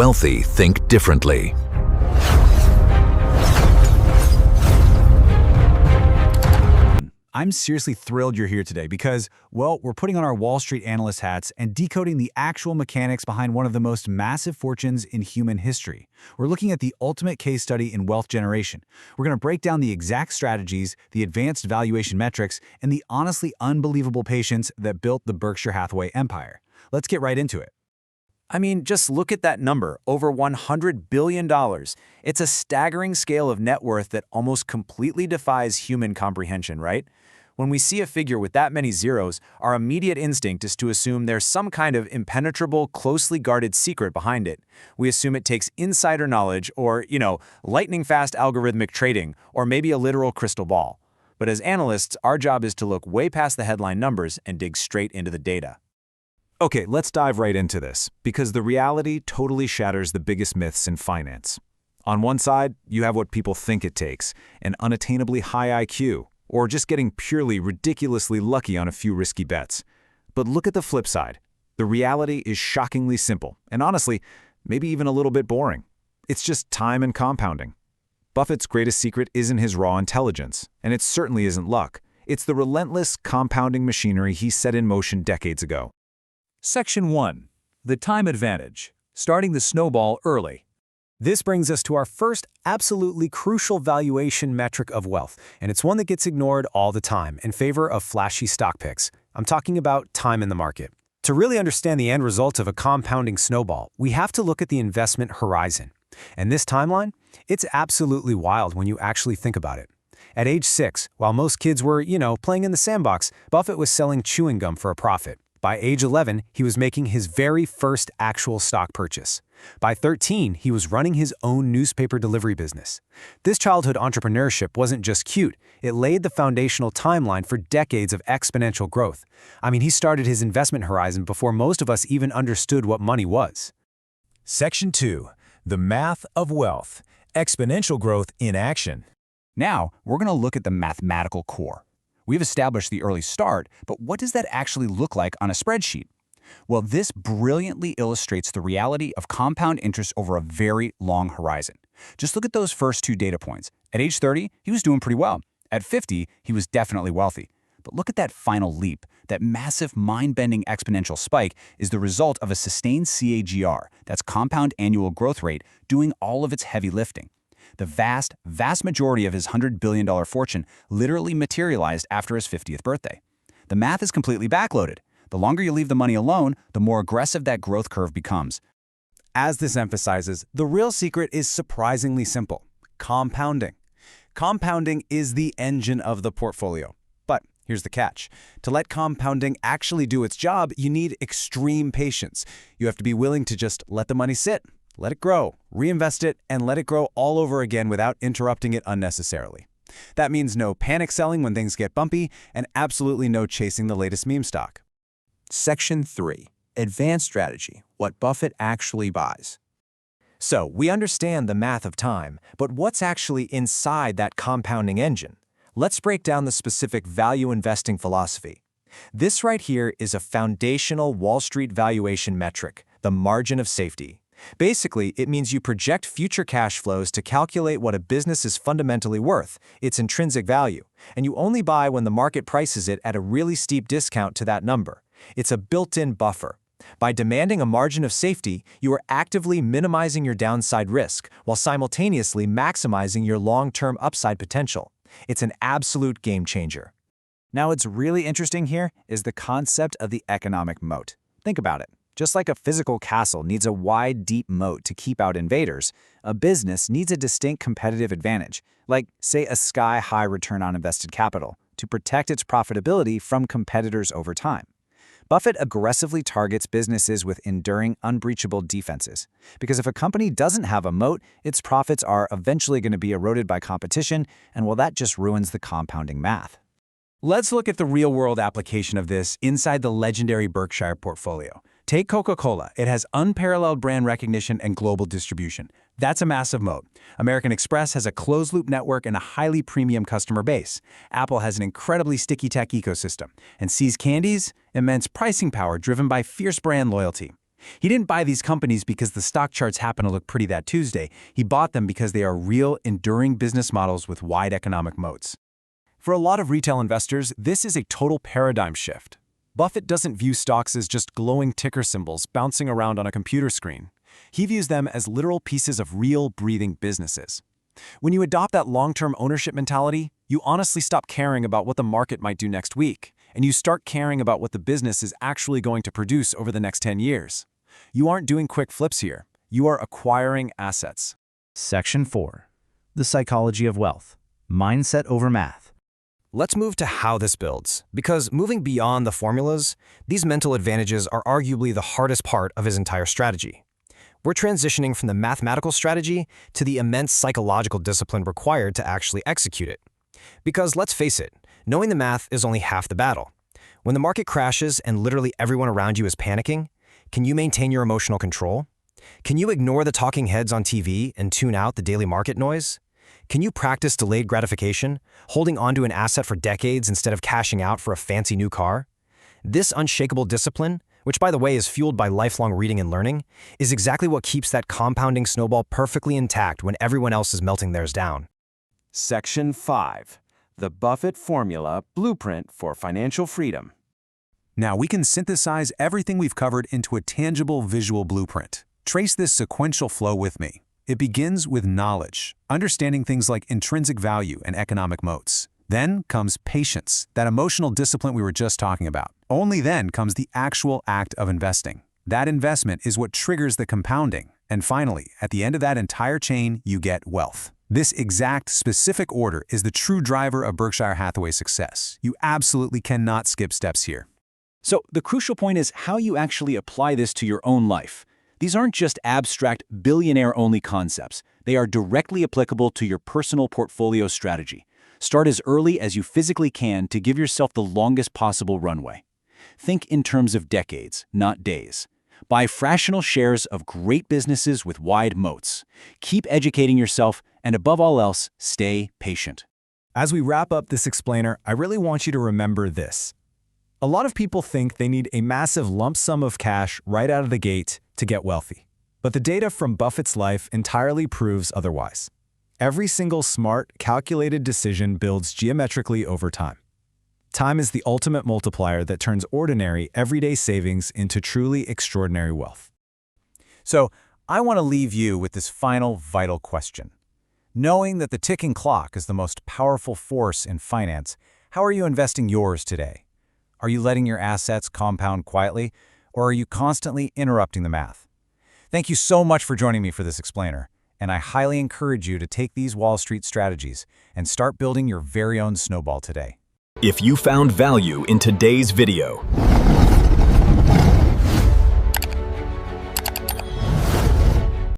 wealthy think differently. I'm seriously thrilled you're here today because, well, we're putting on our Wall Street analyst hats and decoding the actual mechanics behind one of the most massive fortunes in human history. We're looking at the ultimate case study in wealth generation. We're going to break down the exact strategies, the advanced valuation metrics, and the honestly unbelievable patience that built the Berkshire Hathaway empire. Let's get right into it. I mean, just look at that number, over $100 billion. It's a staggering scale of net worth that almost completely defies human comprehension, right? When we see a figure with that many zeros, our immediate instinct is to assume there's some kind of impenetrable, closely guarded secret behind it. We assume it takes insider knowledge or, lightning-fast algorithmic trading, or maybe a literal crystal ball. But as analysts, our job is to look way past the headline numbers and dig straight into the data. Okay, let's dive right into this, because the reality totally shatters the biggest myths in finance. On one side, you have what people think it takes, an unattainably high IQ, or just getting purely ridiculously lucky on a few risky bets. But look at the flip side. The reality is shockingly simple, and honestly, maybe even a little bit boring. It's just time and compounding. Buffett's greatest secret isn't his raw intelligence, and it certainly isn't luck. It's the relentless compounding machinery he set in motion decades ago. Section 1. The time advantage. Starting the snowball early. This brings us to our first absolutely crucial valuation metric of wealth, and it's one that gets ignored all the time in favor of flashy stock picks. I'm talking about time in the market. To really understand the end result of a compounding snowball, we have to look at the investment horizon. And this timeline? It's absolutely wild when you actually think about it. At age 6, while most kids were, playing in the sandbox, Buffett was selling chewing gum for a profit. By age 11, he was making his very first actual stock purchase. By 13, he was running his own newspaper delivery business. This childhood entrepreneurship wasn't just cute, it laid the foundational timeline for decades of exponential growth. I mean, he started his investment horizon before most of us even understood what money was. Section 2. The Math of Wealth. Exponential Growth in Action. Now, we're going to look at the mathematical core. We've established the early start, but what does that actually look like on a spreadsheet? Well, this brilliantly illustrates the reality of compound interest over a very long horizon. Just look at those first two data points. At age 30, he was doing pretty well. At 50, he was definitely wealthy. But look at that final leap. That massive, mind-bending exponential spike is the result of a sustained CAGR, that's compound annual growth rate, doing all of its heavy lifting. The vast majority of his $100 billion fortune literally materialized after his 50th birthday. The math is completely backloaded. The longer you leave the money alone, the more aggressive that growth curve becomes. As this emphasizes, the real secret is surprisingly simple: compounding. Compounding is the engine of the portfolio. But here's the catch. To let compounding actually do its job, you need extreme patience. You have to be willing to just let the money sit. Let it grow, reinvest it, and let it grow all over again without interrupting it unnecessarily. That means no panic selling when things get bumpy, and absolutely no chasing the latest meme stock. Section 3. Advanced Strategy. What Buffett actually buys. So, we understand the math of time, but what's actually inside that compounding engine? Let's break down the specific value investing philosophy. This right here is a foundational Wall Street valuation metric, the margin of safety. Basically, it means you project future cash flows to calculate what a business is fundamentally worth, its intrinsic value, and you only buy when the market prices it at a really steep discount to that number. It's a built-in buffer. By demanding a margin of safety, you are actively minimizing your downside risk while simultaneously maximizing your long-term upside potential. It's an absolute game changer. Now, what's really interesting here is the concept of the economic moat. Think about it. Just like a physical castle needs a wide, deep moat to keep out invaders, a business needs a distinct competitive advantage, like, say, a sky-high return on invested capital, to protect its profitability from competitors over time. Buffett aggressively targets businesses with enduring, unbreachable defenses, because if a company doesn't have a moat, its profits are eventually going to be eroded by competition, and well, that just ruins the compounding math. Let's look at the real-world application of this inside the legendary Berkshire portfolio. Take Coca-Cola. It has unparalleled brand recognition and global distribution. That's a massive moat. American Express has a closed-loop network and a highly premium customer base. Apple has an incredibly sticky tech ecosystem. And See's Candies? Immense pricing power driven by fierce brand loyalty. He didn't buy these companies because the stock charts happen to look pretty that Tuesday. He bought them because they are real, enduring business models with wide economic moats. For a lot of retail investors, this is a total paradigm shift. Buffett doesn't view stocks as just glowing ticker symbols bouncing around on a computer screen. He views them as literal pieces of real, breathing businesses. When you adopt that long-term ownership mentality, you honestly stop caring about what the market might do next week, and you start caring about what the business is actually going to produce over the next 10 years. You aren't doing quick flips here. You are acquiring assets. Section 4. The Psychology of Wealth. Mindset over Math. Let's move to how this builds, because moving beyond the formulas, these mental advantages are arguably the hardest part of his entire strategy. We're transitioning from the mathematical strategy to the immense psychological discipline required to actually execute it. Because let's face it, knowing the math is only half the battle. When the market crashes and literally everyone around you is panicking, can you maintain your emotional control? Can you ignore the talking heads on TV and tune out the daily market noise? Can you practice delayed gratification, holding onto an asset for decades instead of cashing out for a fancy new car? This unshakable discipline, which by the way is fueled by lifelong reading and learning, is exactly what keeps that compounding snowball perfectly intact when everyone else is melting theirs down. Section 5. The Buffett Formula Blueprint for Financial Freedom. Now we can synthesize everything we've covered into a tangible visual blueprint. Trace this sequential flow with me. It begins with knowledge, understanding things like intrinsic value and economic moats. Then comes patience, that emotional discipline we were just talking about. Only then comes the actual act of investing. That investment is what triggers the compounding. And finally, at the end of that entire chain, you get wealth. This exact specific order is the true driver of Berkshire Hathaway's success. You absolutely cannot skip steps here. So the crucial point is how you actually apply this to your own life. These aren't just abstract, billionaire-only concepts. They are directly applicable to your personal portfolio strategy. Start as early as you physically can to give yourself the longest possible runway. Think in terms of decades, not days. Buy fractional shares of great businesses with wide moats. Keep educating yourself, and above all else, stay patient. As we wrap up this explainer, I really want you to remember this. A lot of people think they need a massive lump sum of cash right out of the gate to get wealthy. But the data from Buffett's life entirely proves otherwise. Every single smart, calculated decision builds geometrically over time. Time is the ultimate multiplier that turns ordinary, everyday savings into truly extraordinary wealth. So, I want to leave you with this final vital question. Knowing that the ticking clock is the most powerful force in finance, how are you investing yours today? Are you letting your assets compound quietly, or are you constantly interrupting the math? Thank you so much for joining me for this explainer, and I highly encourage you to take these Wall Street strategies and start building your very own snowball today. If you found value in today's video,